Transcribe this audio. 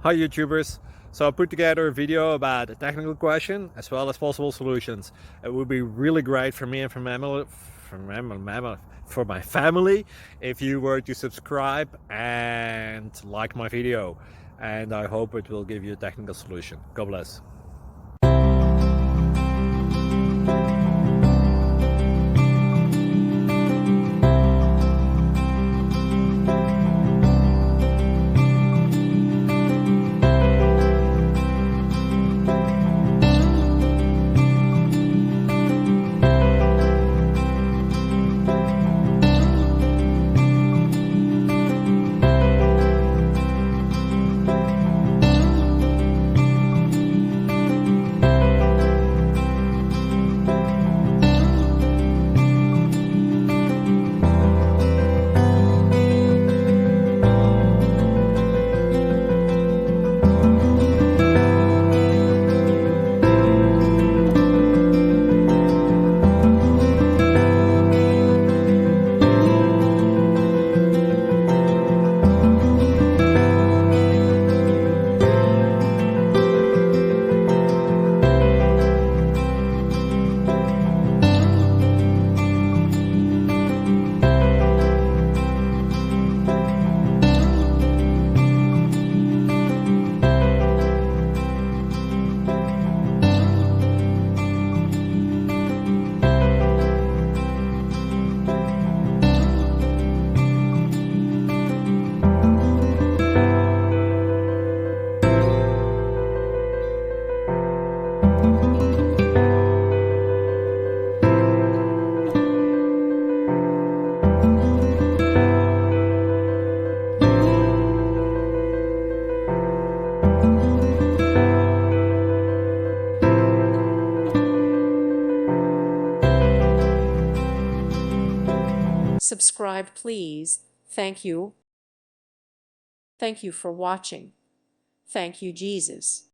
Hi YouTubers! So I put together a video about a technical question as well as possible solutions. It would be really great for me and for my family if you were to subscribe and like my video, and I hope it will give you a technical solution. God bless. Subscribe, please. Thank you. Thank you for watching. Thank you, Jesus.